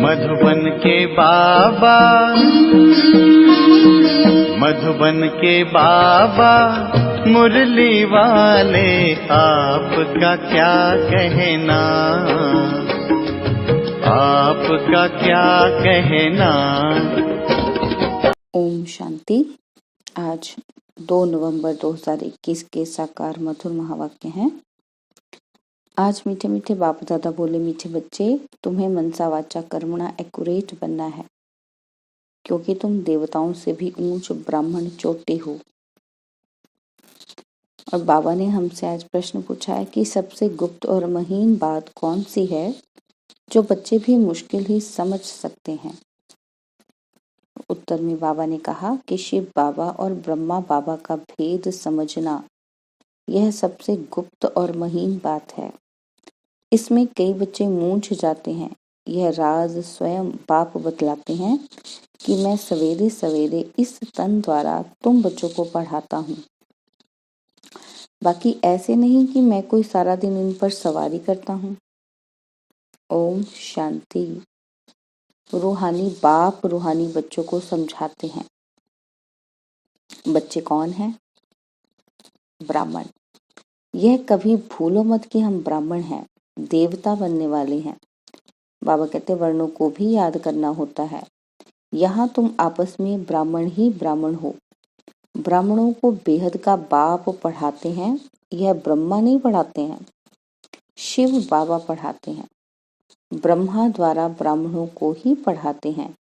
मधुबन के बाबा, मधुबन के बाबा मुरली वाले, आपका क्या कहना, आपका क्या कहना। ओम शांति। आज 2 नवंबर 2021 के साकार मधुर महावाक्य हैं। आज मीठे मीठे बाप दादा बोले, मीठे बच्चे, तुम्हें मनसा वाचा कर्मणा एक्यूरेट बनना है, क्योंकि तुम देवताओं से भी ऊंच ब्राह्मण चोटी हो। और बाबा ने हमसे आज प्रश्न पूछा है कि सबसे गुप्त और महीन बात कौन सी है जो बच्चे भी मुश्किल ही समझ सकते हैं। उत्तर में बाबा ने कहा कि शिव बाबा और ब्रह्मा बाबा का भेद समझना, यह सबसे गुप्त और महीन बात है। इसमें कई बच्चे मूंझ जाते हैं। यह राज स्वयं बाप बतलाते हैं कि मैं सवेरे सवेरे इस तन द्वारा तुम बच्चों को पढ़ाता हूँ। बाकी ऐसे नहीं कि मैं कोई सारा दिन इन पर सवारी करता हूँ। ओम शांति। रूहानी बाप रूहानी बच्चों को समझाते हैं। बच्चे कौन हैं? ब्राह्मण। यह कभी भूलो मत कि हम ब्राह्मण हैं, देवता बनने वाले हैं। बाबा कहते वर्णों को भी याद करना होता है। यहाँ तुम आपस में ब्राह्मण ही ब्राह्मण हो। ब्राह्मणों को बेहद का बाप पढ़ाते हैं। यह ब्रह्मा नहीं पढ़ाते हैं, शिव बाबा पढ़ाते हैं। ब्रह्मा द्वारा ब्राह्मणों को ही पढ़ाते हैं।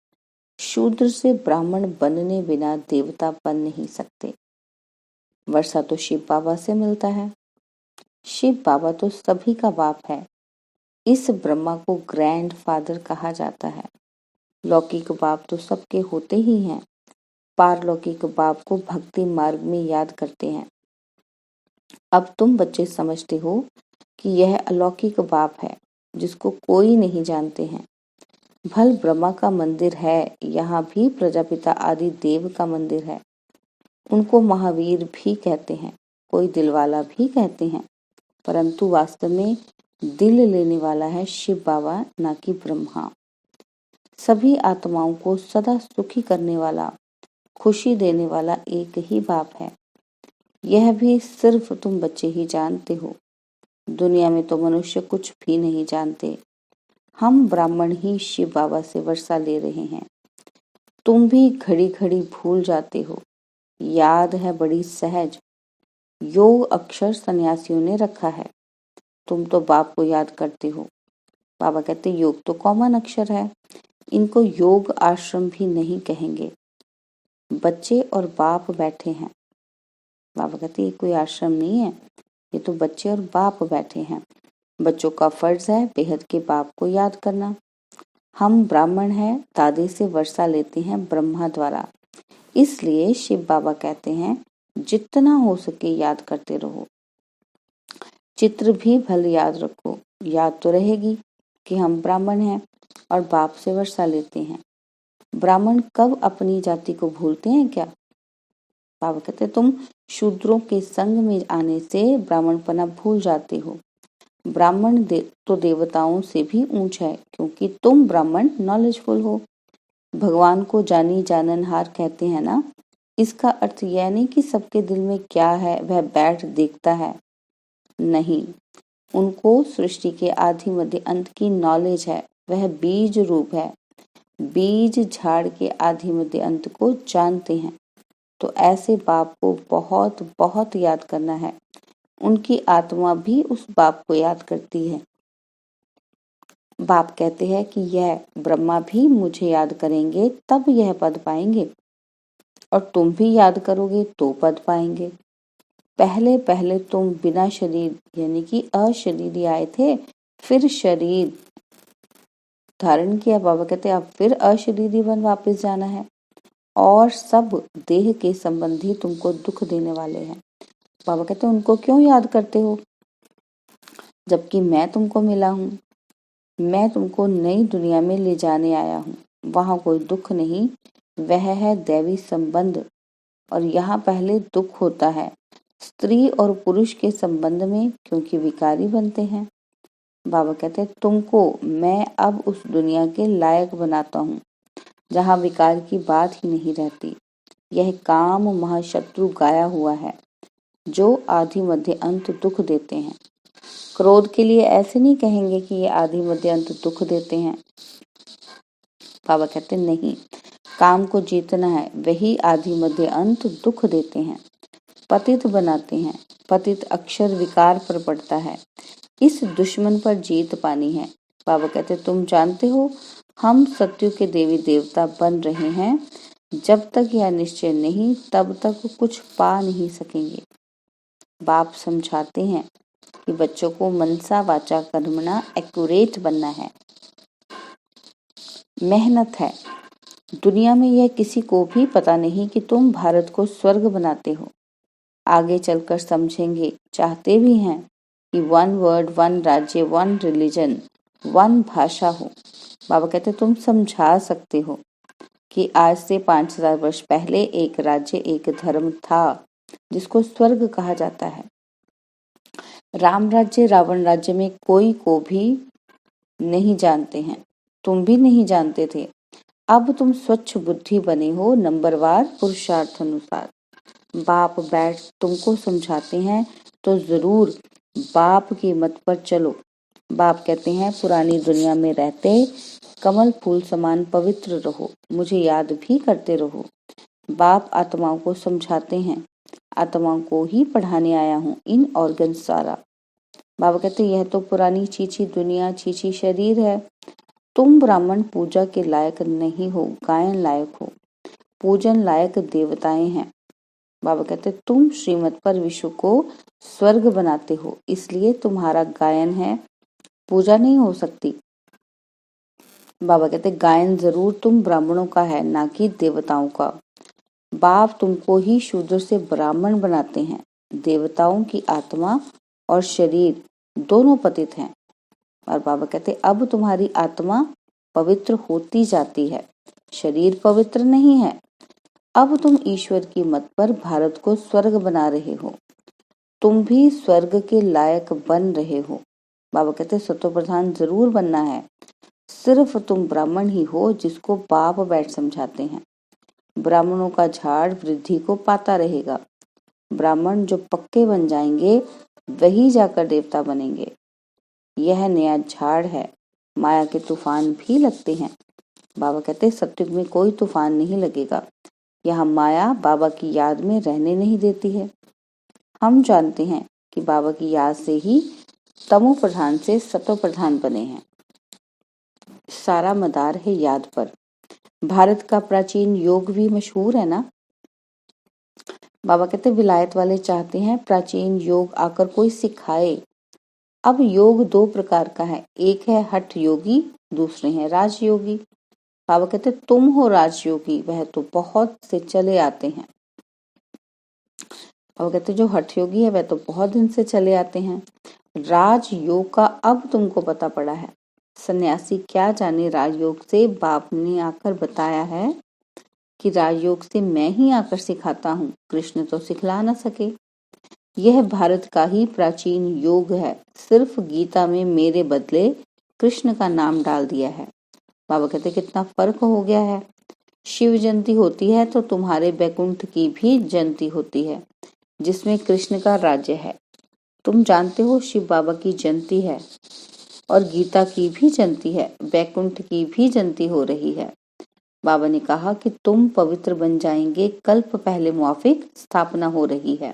शूद्र से ब्राह्मण बनने बिना देवता बन नहीं सकते। वर्षा तो शिव बाबा से मिलता है। शिव बाबा तो सभी का बाप है। इस ब्रह्मा को ग्रैंड फादर कहा जाता है। लौकिक बाप तो सबके होते ही हैं। पारलौकिक बाप को भक्ति मार्ग में याद करते हैं। अब तुम बच्चे समझते हो कि यह अलौकिक बाप है जिसको कोई नहीं जानते हैं। भल ब्रह्मा का मंदिर है, यहाँ भी प्रजापिता आदि देव का मंदिर है। उनको महावीर भी कहते हैं, कोई दिलवाला भी कहते हैं, परंतु वास्तव में दिल लेने वाला है शिव बाबा, ना कि ब्रह्मा। सभी आत्माओं को सदा सुखी करने वाला, खुशी देने वाला एक ही बाप है। यह भी सिर्फ तुम बच्चे ही जानते हो। दुनिया में तो मनुष्य कुछ भी नहीं जानते। हम ब्राह्मण ही शिव बाबा से वर्षा ले रहे हैं। तुम भी घड़ी घड़ी भूल जाते हो। याद है बड़ी सहज। योग अक्षर सन्यासियों ने रखा है, तुम तो बाप को याद करते हो। बाबा कहते योग तो कॉमन अक्षर है, इनको योग आश्रम भी नहीं कहेंगे। बच्चे और बाप बैठे हैं। बाबा कहते ये कोई आश्रम नहीं है, ये तो बच्चे और बाप बैठे हैं। बच्चों का फर्ज है बेहद के बाप को याद करना। हम ब्राह्मण हैं, दादे से वर्षा लेते हैं ब्रह्मा द्वारा। इसलिए शिव बाबा कहते हैं जितना हो सके याद करते रहो। चित्र भी भले याद रखो, याद तो रहेगी कि हम ब्राह्मण हैं और बाप से वर्षा लेते हैं। ब्राह्मण कब अपनी जाति को भूलते हैं क्या? बाबा कहते तुम शूद्रों के संग में आने से ब्राह्मणपना भूल जाते हो। ब्राह्मण तो देवताओं से भी ऊंच है, क्योंकि तुम ब्राह्मण नॉलेजफुल हो। भगवान को जानी जाननहार कहते हैं ना। इसका अर्थ यह नहीं कि सबके दिल में क्या है वह बैठ देखता है, नहीं। उनको सृष्टि के आदि मध्य अंत की नॉलेज है। वह बीज रूप है। बीज झाड़ के आदि मध्य अंत को जानते हैं। तो ऐसे बाप को बहुत बहुत याद करना है। उनकी आत्मा भी उस बाप को याद करती है। बाप कहते हैं कि यह ब्रह्मा भी मुझे याद करेंगे तब यह पद पाएंगे, और तुम भी याद करोगे तो पद पाएंगे। पहले पहले तुम बिना शरीर यानी कि अशरीरी आए थे, फिर शरीर धारण किया। बाबा कहते अब फिर अशरीरी बन वापस जाना है, और सब देह के संबंधी तुमको दुख देने वाले हैं। बाबा कहते उनको क्यों याद करते हो, जबकि मैं तुमको मिला हूँ। मैं तुमको नई दुनिया में ले जाने आया हूँ। वहाँ कोई दुख नहीं, वह है दैवी संबंध। और यहाँ पहले दुख होता है स्त्री और पुरुष के संबंध में, क्योंकि विकारी बनते हैं। बाबा कहते हैं तुमको मैं अब उस दुनिया के लायक बनाता हूँ जहाँ विकार की बात ही नहीं रहती। यह काम महाशत्रु गाया हुआ है जो आदि मध्य अंत दुख देते हैं। क्रोध के लिए ऐसे नहीं कहेंगे कि ये आदि मध्य अंत दुख देते हैं। बाबा कहते नहीं, काम को जीतना है, वही आदि मध्य अंत दुख देते हैं, पतित बनाते हैं। पतित अक्षर विकार पर पड़ता है, इस दुश्मन पर जीत पानी है। बाबा कहते तुम जानते हो हम सत्यु के देवी देवता बन रहे हैं, जब तक यह निश्चय नहीं तब तक कुछ पा नहीं सकेंगे। बाप समझाते हैं कि बच्चों को मनसा वाचा कर्मणा एक्यूरेट बनना है, मेहनत है। दुनिया में यह किसी को भी पता नहीं कि तुम भारत को स्वर्ग बनाते हो। आगे चलकर समझेंगे, चाहते भी हैं कि 1 वर्ड 1 राज्य 1 रिलीजन 1 भाषा हो। बाबा कहते तुम समझा सकते हो कि आज से 5000 वर्ष पहले एक राज्य एक धर्म था जिसको स्वर्ग कहा जाता है। राम राज्य रावण राज्य में कोई को भी नहीं जानते हैं, तुम भी नहीं जानते थे। अब तुम स्वच्छ बुद्धि बने हो, नंबरवार पुरुषार्थ अनुसार। बाप बैठ तुमको समझाते हैं तो जरूर बाप की मत पर चलो। बाप कहते हैं पुरानी दुनिया में रहते कमल फूल समान पवित्र रहो, मुझे याद भी करते रहो। बाप आत्माओं को समझाते हैं, आत्माओं को ही पढ़ाने आया हूँ इन ऑर्गन सारा। बाबा कहते यह तो पुरानी चीची दुनिया चीची शरीर है। तुम ब्राह्मण पूजा के लायक नहीं हो, गायन लायक हो, पूजन लायक देवताएं हैं। बाबा कहते तुम श्रीमत पर विश्व को स्वर्ग बनाते हो, इसलिए तुम्हारा गायन है, पूजा नहीं हो सकती। बाबा कहते गायन जरूर तुम ब्राह्मणों का है, ना कि देवताओं का। बाप तुमको ही शूद्र से ब्राह्मण बनाते हैं। देवताओं की आत्मा और शरीर दोनों पतित हैं। और बाबा कहते अब तुम्हारी आत्मा पवित्र होती जाती है, शरीर पवित्र नहीं है। अब तुम ईश्वर की मत पर भारत को स्वर्ग बना रहे हो, तुम भी स्वर्ग के लायक बन रहे हो। बाबा कहते सतो प्रधान जरूर बनना है, सिर्फ तुम ब्राह्मण ही हो जिसको बाप बैठ समझाते हैं। ब्राह्मणों का झाड़ वृद्धि को पाता रहेगा। ब्राह्मण जो पक्के बन जाएंगे वही जाकर देवता बनेंगे। यह नया झाड़ है, माया के तूफान भी लगते हैं। बाबा कहते सत्युग में कोई तूफान नहीं लगेगा, यहाँ माया बाबा की याद में रहने नहीं देती है। हम जानते हैं कि बाबा की याद से ही तमो प्रधान से सतो प्रधान बने हैं। सारा मदार है याद पर। भारत का प्राचीन योग भी मशहूर है ना। बाबा कहते विलायत वाले चाहते हैं प्राचीन योग आकर कोई सिखाए। अब योग 2 प्रकार का है, एक है हठ योगी, दूसरे हैं राजयोगी। बाबा कहते तुम हो राजयोगी, वह तो बहुत से चले आते हैं। बाबा कहते जो हठ योगी है वह तो बहुत दिन से चले आते हैं। राजयोग का अब तुमको पता पड़ा है। सन्यासी क्या जाने राजयोग से, बाप ने आकर बताया है कि राजयोग से मैं ही आकर सिखाता हूँ, कृष्ण तो सिखला न सके। यह भारत का ही प्राचीन योग है, सिर्फ गीता में मेरे बदले कृष्ण का नाम डाल दिया है। बाबा कहते कितना फर्क हो गया है। शिव जयंती होती है तो तुम्हारे बैकुंठ की भी जयंती होती है जिसमें कृष्ण का राज्य है। तुम जानते हो शिव बाबा की जयंती है और गीता की भी जयंती है, बैकुंठ की भी जयंती हो रही है। बाबा ने कहा कि तुम पवित्र बन जाएंगे, कल्प पहले मुआफिक स्थापना हो रही है।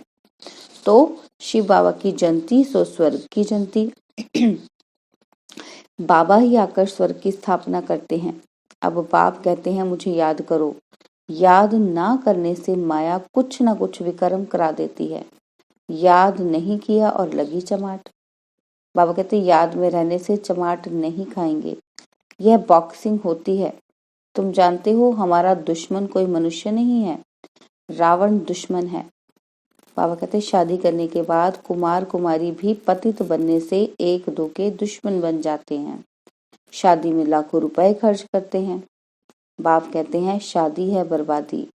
तो शिव बाबा की जयंती सो स्वर्ग की जयंती। बाबा ही आकर स्वर्ग की स्थापना करते हैं। अब बाप कहते हैं मुझे याद करो। याद ना करने से माया कुछ ना कुछ विकर्म करा देती है। याद नहीं किया और लगी चमाट। बाबा कहते याद में रहने से चमाट नहीं खाएंगे, यह बॉक्सिंग होती है। तुम जानते हो हमारा दुश्मन कोई मनुष्य नहीं है, रावण दुश्मन है। बाबा कहते शादी करने के बाद कुमार कुमारी भी पतित बनने से एक दो के दुश्मन बन जाते हैं, शादी में लाखों रुपए खर्च करते हैं। बाप कहते हैं शादी है बर्बादी।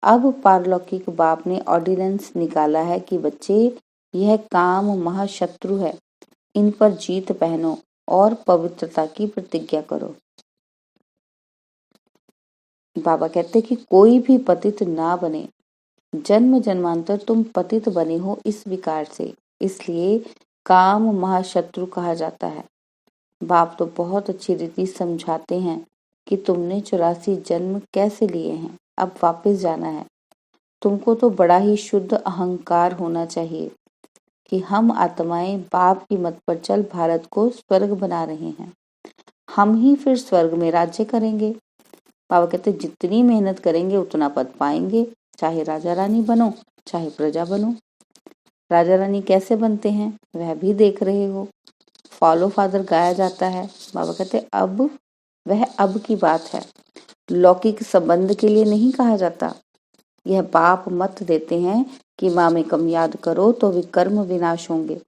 अब पारलौकिक बाप ने ऑर्डिनेंस निकाला है कि बच्चे यह काम महाशत्रु है, इन पर जीत पहनो और पवित्रता की प्रतिज्ञा करो। बाबा कहते कि कोई भी पतित ना बने। जन्म जन्मांतर तुम पतित बने हो इस विकार से, इसलिए काम महाशत्रु कहा जाता है। बाप तो बहुत अच्छी रीति समझाते हैं कि तुमने 84 जन्म कैसे लिए हैं, अब वापस जाना है। तुमको तो बड़ा ही शुद्ध अहंकार होना चाहिए कि हम आत्माएं बाप की मत पर चल भारत को स्वर्ग बना रहे हैं। हम ही फिर स्वर्ग में राज्य करेंगे। बाबा कहते जितनी मेहनत करेंगे उतना पद पाएंगे, चाहे राजा रानी बनो चाहे प्रजा बनो। राजा रानी कैसे बनते हैं वह भी देख रहे हो। फॉलो फादर गाया जाता है। बाबा कहते अब वह अब की बात है, लौकिक संबंध के लिए नहीं कहा जाता। यह बाप मत देते हैं कि माँ में कम याद करो तो विकर्म विनाश होंगे।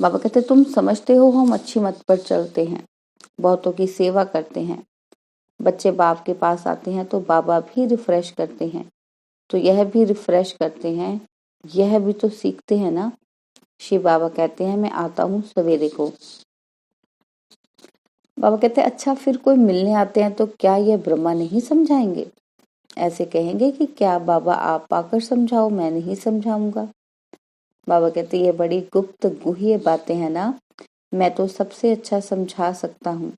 बाबा कहते तुम समझते हो हम अच्छी मत पर चलते हैं, बहुतों की सेवा करते हैं। बच्चे बाप के पास आते हैं तो बाबा भी रिफ्रेश करते हैं, तो यह भी रिफ्रेश करते हैं, यह भी तो सीखते हैं ना। शिव बाबा कहते हैं मैं आता हूँ सवेरे को। बाबा कहते हैं अच्छा फिर कोई मिलने आते हैं तो क्या यह ब्रह्मा नहीं समझाएंगे? ऐसे कहेंगे कि क्या बाबा आप आकर समझाओ, मैं नहीं समझाऊंगा। बाबा कहते ये बड़ी गुप्त गुह्य बातें हैं ना, मैं तो सबसे अच्छा समझा सकता हूँ।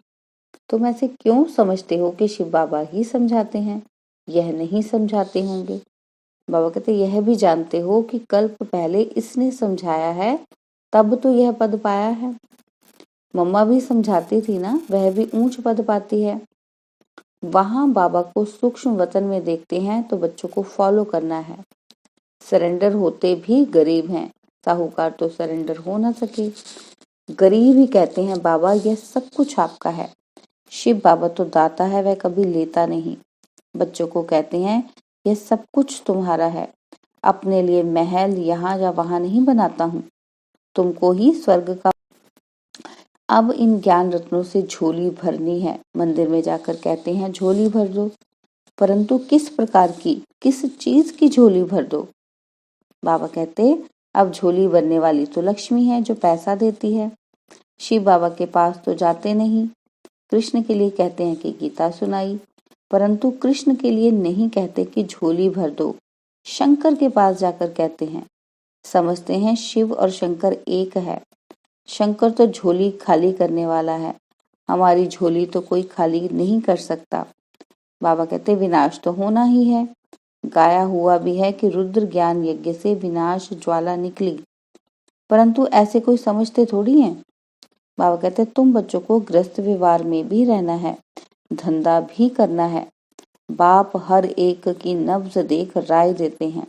तुम ऐसे क्यों समझते हो कि शिव बाबा ही समझाते हैं, यह नहीं समझाते होंगे? बाबा कहते यह भी जानते हो कि कल्प पहले इसने समझाया है, तब तो यह पद पाया है। मम्मा भी समझाती थी ना, वह भी ऊंच पद पाती है। वहां बाबा को सूक्ष्म वतन में देखते हैं तो बच्चों को फॉलो करना है। सरेंडर होते भी गरीब हैं, साहूकार तो सरेंडर हो ना सके। गरीब ही कहते हैं बाबा यह सब कुछ आपका है। शिव बाबा तो दाता है, वह कभी लेता नहीं। बच्चों को कहते हैं यह सब कुछ तुम्हारा है, अपने लिए महल यहाँ या वहां नहीं बनाता हूँ, तुमको ही स्वर्ग का। अब इन ज्ञान रत्नों से झोली भरनी है। मंदिर में जाकर कहते हैं झोली भर दो, परंतु किस प्रकार की, किस चीज की झोली भर दो? बाबा कहते अब झोली भरने वाली तो लक्ष्मी है जो पैसा देती है। शिव बाबा के पास तो जाते नहीं। कृष्ण के लिए कहते हैं कि गीता सुनाई, परंतु कृष्ण के लिए नहीं कहते कि झोली भर दो। शंकर के पास जाकर कहते हैं, समझते हैं शिव और शंकर एक है। शंकर तो झोली खाली करने वाला है, हमारी झोली तो कोई खाली नहीं कर सकता। बाबा कहते विनाश तो होना ही है। गाया हुआ भी है कि रुद्र ज्ञान यज्ञ से विनाश ज्वाला निकली, परंतु ऐसे कोई समझते थोड़ी हैं। बाबा कहते तुम बच्चों को गृहस्थ व्यवहार में भी रहना है, धंधा भी करना है। बाप हर एक की नब्ज देख राय देते हैं,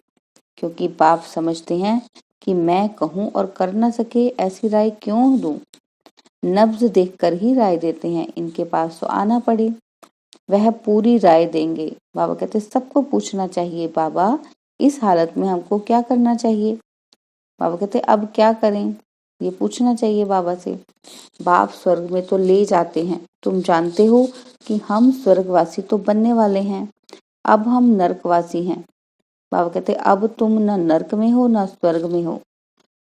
क्योंकि बाप समझते हैं कि मैं कहूँ और कर न सके ऐसी राय क्यों दूं। नब्ज देखकर ही राय देते हैं, इनके पास तो आना पड़े, वह पूरी राय देंगे। बाबा कहते सबको पूछना चाहिए बाबा इस हालत में हमको क्या करना चाहिए? बाबा कहते अब क्या करें, ये पूछना चाहिए बाबा से। बाप स्वर्ग में तो ले जाते हैं, तुम जानते हो कि हम स्वर्गवासी तो बनने वाले हैं, अब हम नरकवासी हैं। बाबा कहते अब तुम न नरक में हो न स्वर्ग में हो।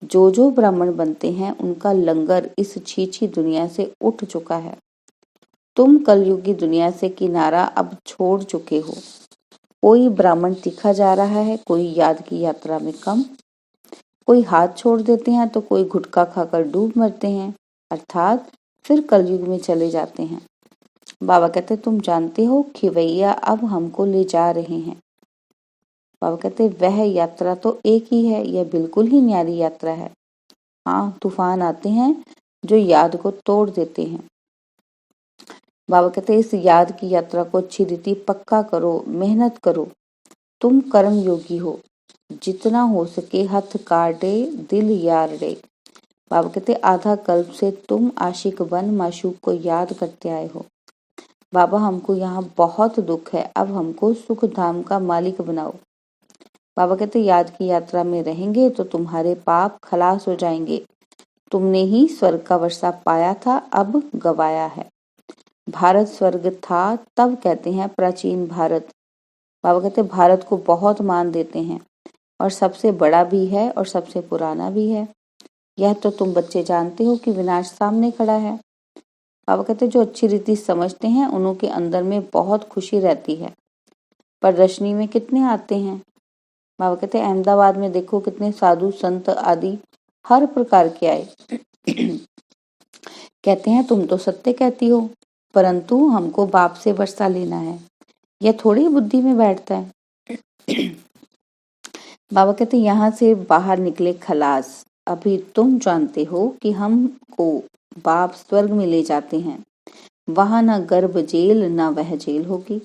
जो जो ब्राह्मण बनते हैं उनका लंगर इस छीछी दुनिया से उठ चुका है। तुम कलयुगी दुनिया से किनारा अब छोड़ चुके हो। कोई ब्राह्मण तीखा जा रहा है, कोई याद की यात्रा में कम, कोई हाथ छोड़ देते हैं तो कोई गुटखा खाकर डूब मरते हैं, अर्थात फिर कलयुग में चले जाते हैं। बाबा कहते तुम जानते हो खिवैया अब हमको ले जा रहे हैं। बाबा कहते वह यात्रा तो एक ही है, यह बिल्कुल ही न्यारी यात्रा है। हाँ तूफान आते हैं जो याद को तोड़ देते हैं। बाबा कहते इस याद की यात्रा को अच्छी रीति पक्का करो, मेहनत करो। तुम कर्म योगी हो, जितना हो सके हथ काटे दिल यार रे। बाबा कहते आधा कल्प से तुम आशिक बन माशूक को याद करते आए हो। बाबा हमको यहाँ बहुत दुख है, अब हमको सुख धाम का मालिक बनाओ। बाबा कहते याद की यात्रा में रहेंगे तो तुम्हारे पाप खलास हो जाएंगे। तुमने ही स्वर्ग का वर्षा पाया था, अब गवाया है। भारत स्वर्ग था तब कहते हैं प्राचीन भारत। बाबा कहते भारत को बहुत मान देते हैं और सबसे बड़ा भी है और सबसे पुराना भी है। यह तो तुम बच्चे जानते हो कि विनाश सामने खड़ा है। बाबा कहते जो अच्छी रीति समझते हैं उन्हों के अंदर में बहुत खुशी रहती है। प्रदर्शनी में कितने आते हैं? बाबा कहते अहमदाबाद में देखो कितने साधु संत आदि हर प्रकार के आए। कहते हैं तुम तो सत्य कहती हो, परंतु हमको बाप से वर्षा लेना है, यह थोड़ी बुद्धि में बैठता है। बाबा कहते यहाँ से बाहर निकले खलास। अभी तुम जानते हो कि हमको बाप स्वर्ग में ले जाते हैं, वहां न गर्भ जेल न वह जेल होगी,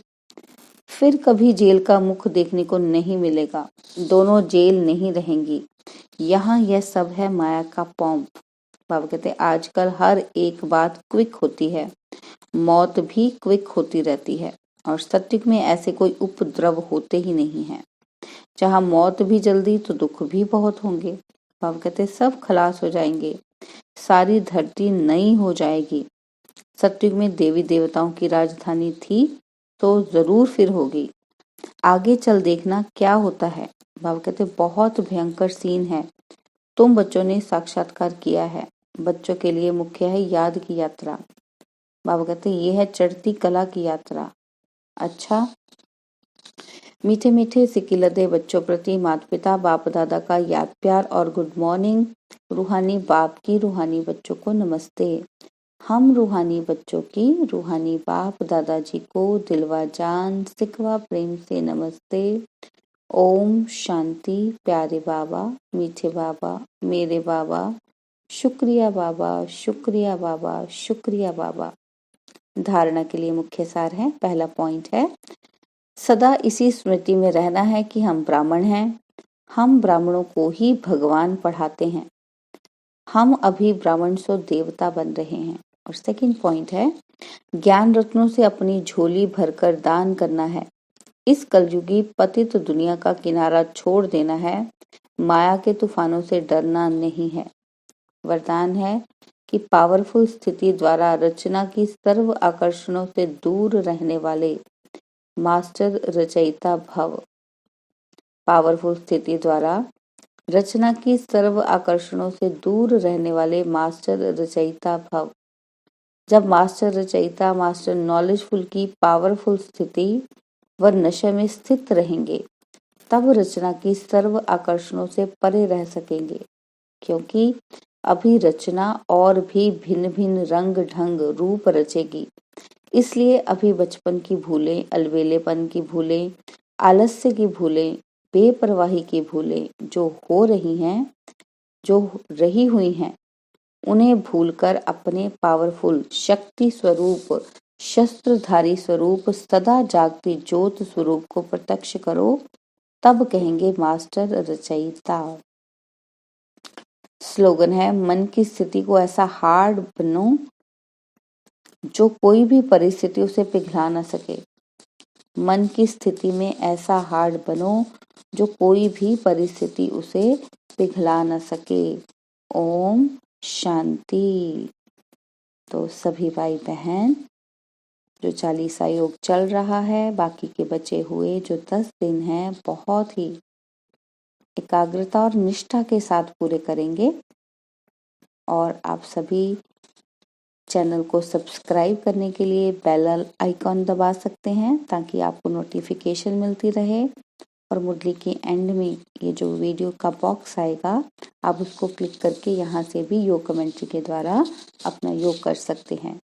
फिर कभी जेल का मुख देखने को नहीं मिलेगा, दोनों जेल नहीं रहेंगी। यहाँ यह सब है माया का पौंप। बाबा कहते आजकल हर एक बात क्विक होती है, मौत भी क्विक होती रहती है, और सत्युग में ऐसे कोई उपद्रव होते ही नहीं है। जहाँ मौत भी जल्दी तो दुख भी बहुत होंगे। बाबा कहते सब खलास हो जाएंगे, सारी धरती नई हो जाएगी। सत्युग में देवी देवताओं की राजधानी थी तो जरूर फिर होगी। आगे चल देखना क्या होता है। बाबा कहते बहुत भयंकर सीन है, तुम बच्चों ने साक्षात्कार किया है। बच्चों के लिए मुख्य है याद की यात्रा। बाबा कहते ये है चढ़ती कला की यात्रा। अच्छा, मीठे मीठे सिकिलदे बच्चों प्रति माता पिता बाप दादा का याद प्यार और गुड मॉर्निंग। रूहानी बाप की रूहानी बच्चों को नमस्ते। हम रूहानी बच्चों की रूहानी बाप दादाजी को दिलवा जान सिकवा प्रेम से नमस्ते। ओम शांति। प्यारे बाबा, मीठे बाबा, मेरे बाबा, शुक्रिया बाबा, शुक्रिया बाबा, शुक्रिया बाबा। धारणा के लिए मुख्य सार है। पहला पॉइंट है सदा इसी स्मृति में रहना है कि हम ब्राह्मण हैं। हम ब्राह्मणों को ही भगवान पढ़ाते हैं। हम अभी ब्राह्मण सो देवता बन रहे हैं। और सेकंड पॉइंट है ज्ञान रत्नों से अपनी झोली भरकर दान करना है। इस कलयुगी पतित दुनिया का किनारा छोड़ देना है। माया के तूफानों से डरना नहीं है। वरदान है कि पावरफुल स्थिति द्वारा रचना की सर्व आकर्षणों से दूर रहने वाले मास्टर रचयिता भव। पावरफुल स्थिति द्वारा रचना की सर्व आकर्षणों से दूर रहने वाले मास्टर रचयिता भव। जब मास्टर रचयिता मास्टर नॉलेजफुल की पावरफुल स्थिति व नशे में स्थित रहेंगे, तब रचना की सर्व आकर्षणों से परे रह सकेंगे, क्योंकि अभी रचना और भी भिन्न भिन्न रंग ढंग रूप रचेगी। इसलिए अभी बचपन की भूलें, अलबेलेपन की भूलें, आलस्य की भूलें, बेपरवाही की भूलें जो हो रही हैं, जो रही हुई हैं, उन्हें भूलकर अपने पावरफुल शक्ति स्वरूप, शस्त्रधारी स्वरूप, सदा जागती ज्योत स्वरूप को प्रत्यक्ष करो। तब कहेंगे मास्टर रचयिता। स्लोगन है मन की स्थिति को ऐसा हार्ड बनो जो कोई भी परिस्थिति उसे पिघला न सके। मन की स्थिति में ऐसा हार्ड बनो जो कोई भी परिस्थिति उसे पिघला न सके। ओम शांति। तो सभी भाई बहन, जो 40 योग चल रहा है, बाकी के बचे हुए जो 10 दिन हैं, बहुत ही एकाग्रता और निष्ठा के साथ पूरे करेंगे। और आप सभी चैनल को सब्सक्राइब करने के लिए बेल आइकॉन दबा सकते हैं, ताकि आपको नोटिफिकेशन मिलती रहे। और मुरली के एंड में ये जो वीडियो का बॉक्स आएगा, आप उसको क्लिक करके यहाँ से भी योग कमेंट्री के द्वारा अपना योग कर सकते हैं।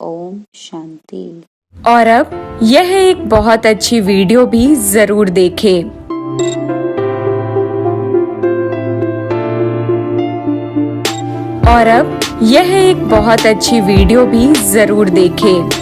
ओम शांति। और अब यह एक बहुत अच्छी वीडियो भी जरूर देखें। और अब यह एक बहुत अच्छी वीडियो भी जरूर देखें।